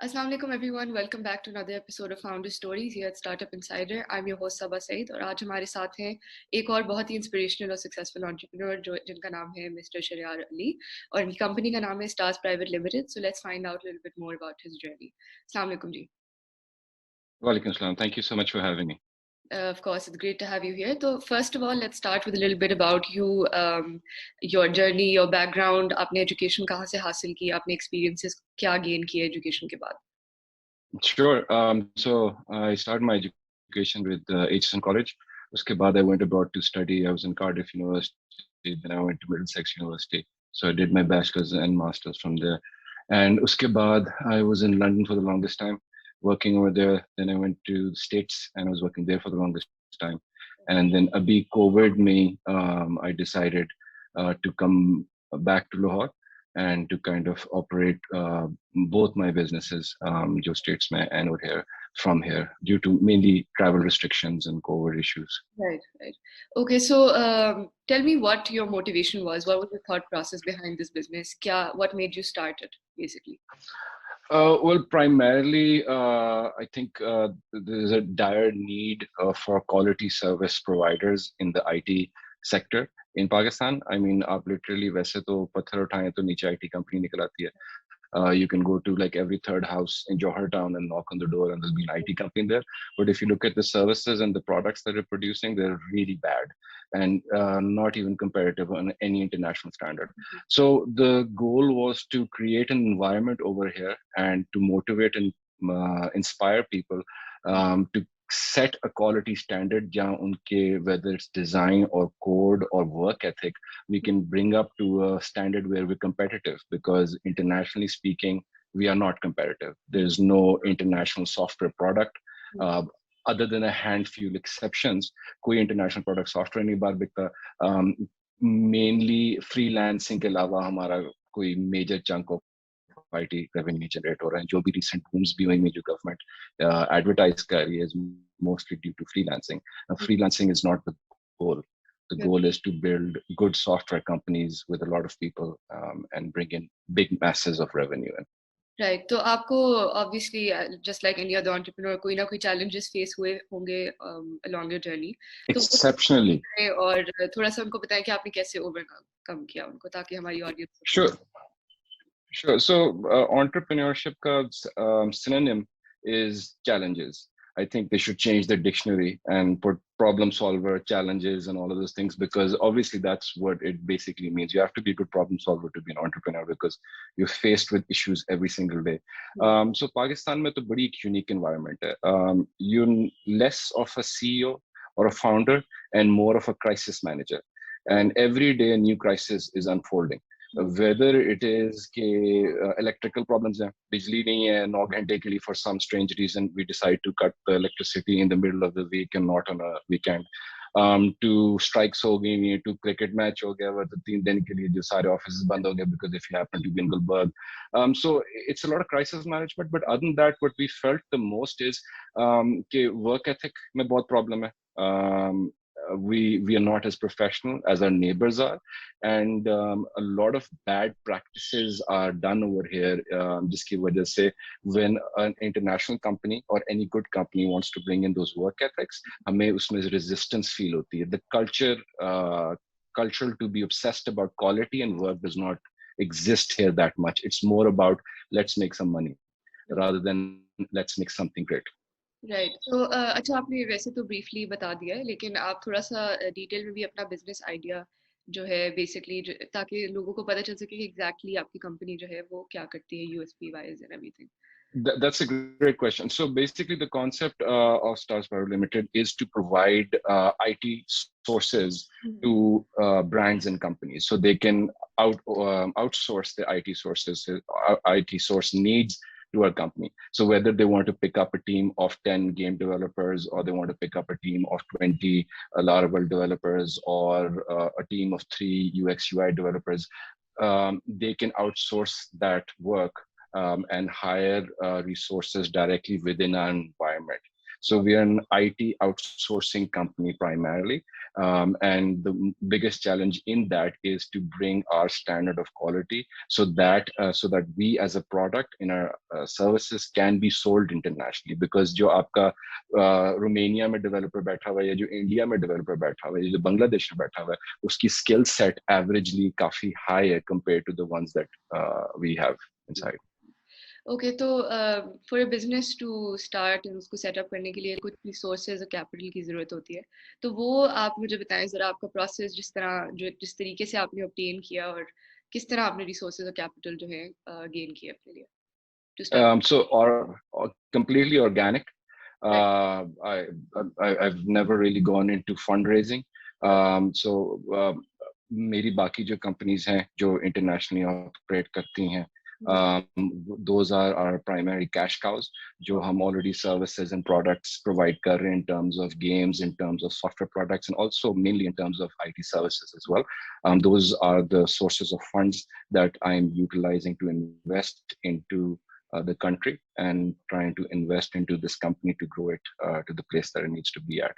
Assalamu alaikum everyone. Welcome back to another episode of Founder Stories here at Startup Insider. I'm your host Sabah Said और आज हमारे साथ हैं एक और बहुत ही इंस्पिरेशनल और सक्सेसफुल एंटरप्रेन्योर जो जिनका नाम है मिस्टर शहरयार अली और इनकी कंपनी का नाम है stars private limited. So let's find out a little bit more about his journey. Assalamu alaikum ji. Walaikum salam. Thank you so much for having me. Of course, it's great to have you here. So first of all, let's start with a little bit about you, your journey, your background. आपने education कहाँ से हासिल की? आपने experiences क्या gain किए education के बाद? Sure. So I started my education with HSN College. Uske baad I went abroad to study. I was in Cardiff University. Then I went to Middlesex University. So I did my bachelor's and master's from there. And uske baad I was in London for the longest time, working over there. Then I went to the States and I was working there for the longest time. And then abhi COVID I decided to come back to Lahore and to kind of operate both my businesses, jo States mein and over here, from here, due to mainly travel restrictions and COVID issues. Right. Okay, so tell me what your motivation was. What was the thought process behind this business? What made you start it, basically? Well, primarily, I think there's a dire need for quality service providers in the IT sector in Pakistan. I mean, आप literally वैसे तो पत्थर उठाएं तो नीचे IT company निकल आती है. You can go to like every third house in Johar town and knock on the door and there'll be an IT company there. But if you look at the services and the products that they're producing, they're really bad and not even comparative on any international standard. So the goal was to create an environment over here and to motivate and inspire people to set a quality standard jahan unke, whether it's design or code or work ethic, we can bring up to a standard where we're competitive, because internationally speaking, we are not competitive. There's no international software product other than a handful exceptions. Koi international product software nahi baar bikta. Mainly freelancing ke alawa hamara koi major chunk of IT revenue generate हो रहा है. जो भी recent booms भी हुई में जो government advertise कर रही है is mostly due to freelancing. Freelancing is not the goal. The goal is to build good software companies with a lot of people and bring in big masses of revenue. Right. तो आपको obviously just like any other entrepreneur कोई ना कोई challenges face हुए होंगे along your journey. Exceptionally. और थोड़ा सा उनको बताएं कि आपने कैसे overcome किया उनको ताकि हमारी audience. Sure. So entrepreneurship ka synonym is challenges. I think they should change the dictionary and put problem solver, challenges, and all of those things, because obviously that's what it basically means. You have to be a good problem solver to be an entrepreneur because you're faced with issues every single day. So Pakistan mein to badi unique environment hai. You're less of a CEO or a founder and more of a crisis manager. And every day a new crisis is unfolding. Whether it is electrical problems, bijli nahi hai 9 ghante ke liye for some strange reason we decide to cut the electricity in the middle of the week and not on a weekend. To strikes ho gayi, to cricket match ho gaya, to 3 din ke liye jo sare offices band ho gaye because if you happen to be in Gulbarg. So it's a lot of crisis management, but other than that, what we felt the most is work ethic mein bahut problem hai. We are not as professional as our neighbors are, and a lot of bad practices are done over here. Jiski wajah se, when an international company or any good company wants to bring in those work ethics, hame usme resistance feel hoti hai. The culture to be obsessed about quality and work does not exist here that much. It's more about let's make some money rather than let's make something great. Right. So अच्छा आपने वैसे तो briefly बता दिया है, लेकिन आप थोड़ा सा डिटेल में भी अपना बिजनेस आइडिया जो है बेसिकली ताकि लोगों को पता चल सके कि एग्जैक्टली आपकी कंपनी जो है वो क्या करती है, USP wise and everything. That's a great question. So basically, the concept of S.T.A.R.S Private Limited is to provide IT sources to brands and companies, so they can outsource the IT sources, IT source needs to our company. So whether they want to pick up a team of 10 game developers, or they want to pick up a team of 20 Laravel developers, or a team of 3 UX UI developers, they can outsource that work and hire resources directly within our environment. So we are an IT outsourcing company primarily. And the biggest challenge in that is to bring our standard of quality so that we as a product in our services can be sold internationally. Because जो आपका Romania में developer बैठा हुआ है या जो India में developer बैठा हुआ है या जो बांग्लादेश में बैठा हुआ है उसकी स्किल सेट एवरेजली काफी हाई है compared to the ones that we have inside. Okay तो for a business to start उसको सेटअप करने के लिए कुछ रिसोर्सेज और कैपिटल की ज़रूरत होती है, तो वो आप मुझे बताएं ज़रा, आपका प्रोसेस जिस तरीके से आपने ऑब्टेन किया और किस तरह आपने रिसोर्सेज और कैपिटल जो है गेन किए अपने लिए to start. So completely organic. I've never really gone into fundraising. So मेरी बाकी जो companies हैं जो internationally operate करती हैं, those are our primary cash cows जो हम already services and products provide कर रहे हैं in terms of games, in terms of software products, and also mainly in terms of IT services as well. Those are the sources of funds that I'm utilizing to invest into the country and trying to invest into this company to grow it to the place that it needs to be at.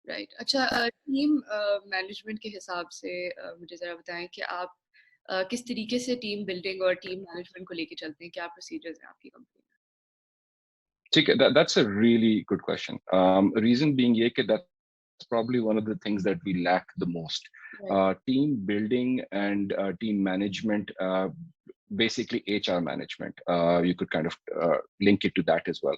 Right. अच्छा, team management के हिसाब से मुझे ज़रा बताएं कि आप किस तरीके से टीम बिल्डिंग और टीम मैनेजमेंट को लेके चलते हैं, क्या प्रोसीजर्स हैं आपकी कंपनी में? ठीक है, that's a really good question. Reason being ये कि that's probably one of the things that we lack the most. Team building and team management, basically HR management, you could kind of link it to that as well,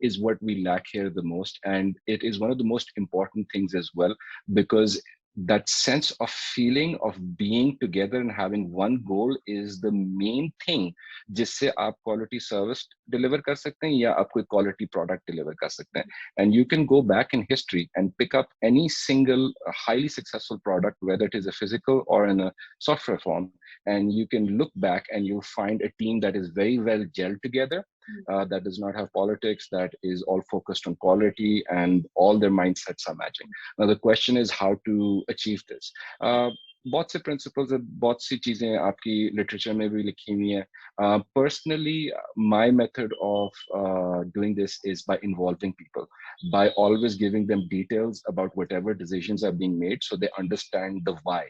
is what we lack here the most. And it is one of the most important things as well, because that sense of feeling of being together and having one goal is the main thing जिससे आप quality service deliver कर सकते हैं या आप कोई quality product deliver कर सकते हैं. And you can go back in history and pick up any single highly successful product, whether it is a physical or in a software form, and you can look back and you'll find a team that is very well gelled together, that does not have politics, that is all focused on quality, and all their mindsets are matching. Now the question is how to achieve this. बहुत से principles है, बहुत सी चीजें आपकी literature में भी लिखी हुई हैं. Personally, my method of doing this is by involving people, by always giving them details about whatever decisions are being made, so they understand the why,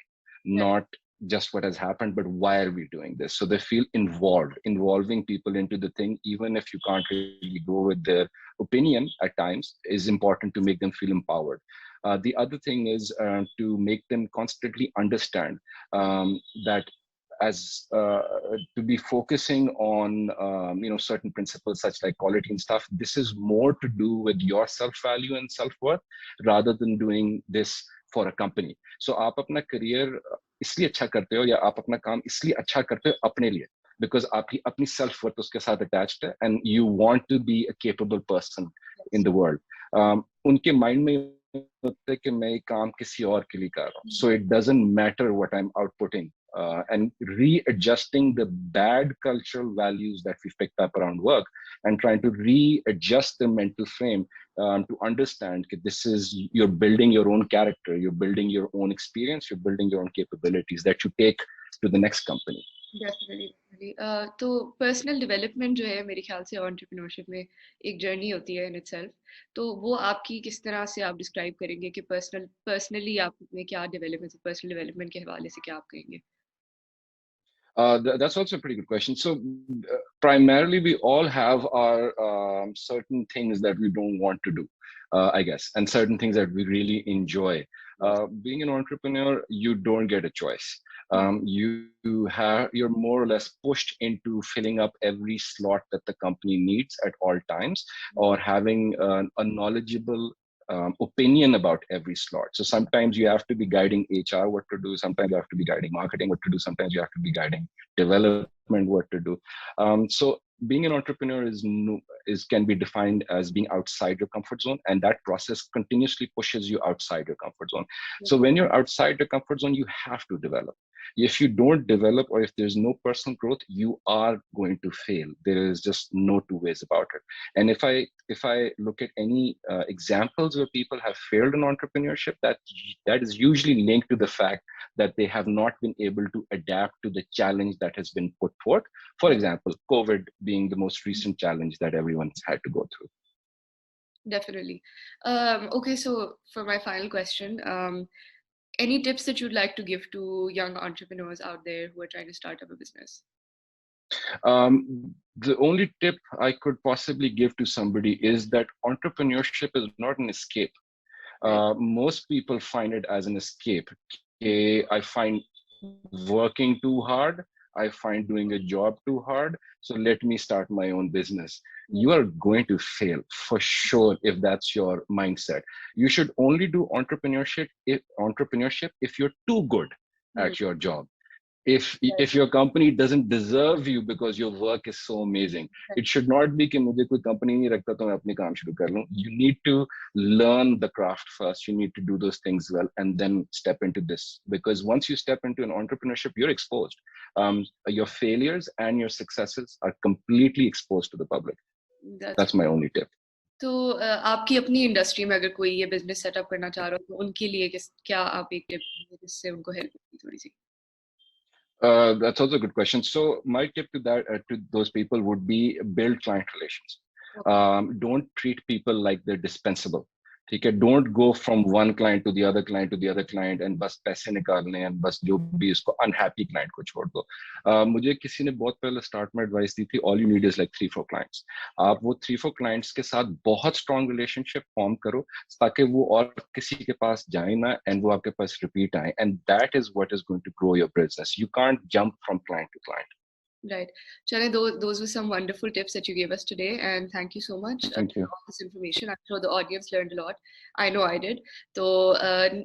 not just what has happened, but why are we doing this? So they feel involved. Involving people into the thing, even if you can't really go with their opinion at times, is important to make them feel empowered. The other thing is to make them constantly understand that as to be focusing on certain principles such like quality and stuff. This is more to do with your self-value and self-worth rather than doing this for a company. So आप अपना career इसलिए अच्छा करते हो या आप अपना काम इसलिए अच्छा करते हो अपने लिए, because आपकी अपनी self worth उसके साथ attached है, and you want to be a capable person in the world. उनके mind में होता है कि मैं काम किसी और के लिए कर रहा हूँ, so it doesn't matter what I'm outputting. And readjusting the bad cultural values that we've picked up around work and trying to readjust the mental frame to understand that this is, you're building your own character, you're building your own experience, you're building your own capabilities that you take to the next company. Definitely. तो personal development जो है मेरे ख्याल से entrepreneurship में एक journey होती है इन इटसेल्फ, तो वो आपकी किस तरह से आप डिस्क्राइब करेंगे कि पर्सनली आप में क्या डेवलपमेंट, पर्सनल डेवलपमेंट के हवाले से क्या आप कहेंगे? That's also a pretty good question. So primarily we all have our certain things that we don't want to do, I guess, and certain things that we really enjoy. Being an entrepreneur, you don't get a choice. You're more or less pushed into filling up every slot that the company needs at all times, or having a knowledgeable opinion about every slot. So sometimes you have to be guiding HR what to do, sometimes you have to be guiding marketing what to do, sometimes you have to be guiding development what to do. So being an entrepreneur can be defined as being outside your comfort zone, and that process continuously pushes you outside your comfort zone. So when you're outside your comfort zone, you have to develop. If you don't develop, or if there's no personal growth, you are going to fail. There is just no two ways about it. And if I look at any examples where people have failed in entrepreneurship, that is usually linked to the fact that they have not been able to adapt to the challenge that has been put forth. For example, COVID being the most recent challenge that everyone's had to go through. Definitely. Okay, so for my final question, any tips that you'd like to give to young entrepreneurs out there who are trying to start up a business? The only tip I could possibly give to somebody is that entrepreneurship is not an escape. Right. Most people find it as an escape. Okay, I find working too hard. I find doing a job too hard. So let me start my own business. You Mhm. are going to fail for sure if that's your mindset. You should only do entrepreneurship if you're too good Mhm. at your job. If your company doesn't deserve you because your work is so amazing, Right. it should not be कि मुझे कोई company नहीं रखता तो मैं अपने काम शुरू कर लूं. You need to learn the craft first. You need to do those things well and then step into this, because once you step into an entrepreneurship, you're exposed. Your failures and your successes are completely exposed to the public. That's That's my only tip. तो आपकी अपनी industry में अगर कोई ये business setup करना चाह रहा हो तो उनके लिए क्या आप एक टिप देंगे जिससे उनको हेल्प होगी थोड़ी सी? That's also a good question. So my tip to that to those people would be build client relations. Okay. Don't treat people like they're dispensable. ठीक है, don't go from one client to the other client to the other client and बस पैसे निकालने हैं, बस जो भी इसको unhappy client को छोड़ दो. मुझे किसी ने बहुत पहले स्टार्ट में एडवाइस दी थी, all you need is like 3-4 clients. आप वो 3-4 clients के साथ बहुत strong relationship form करो ताकि वो और किसी के पास जाए ना and वो आपके पास repeat आए, and that is what is going to grow your business. You can't jump from client to client. Right. Chale, those were some wonderful tips that you gave us today, and thank you so much Thank for you. all this information. I'm sure the audience learned a lot. I know I did. So,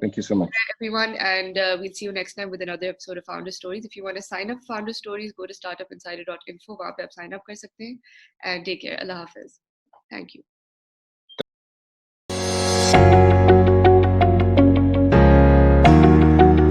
Thank you so much. everyone, and we'll see you next time with another episode of Founder Stories. If you want to sign up for Founder Stories, go to startupinsider.info. वहाँ पे आप sign up कर सकते हैं. And take care. Allah Hafiz. Thank you.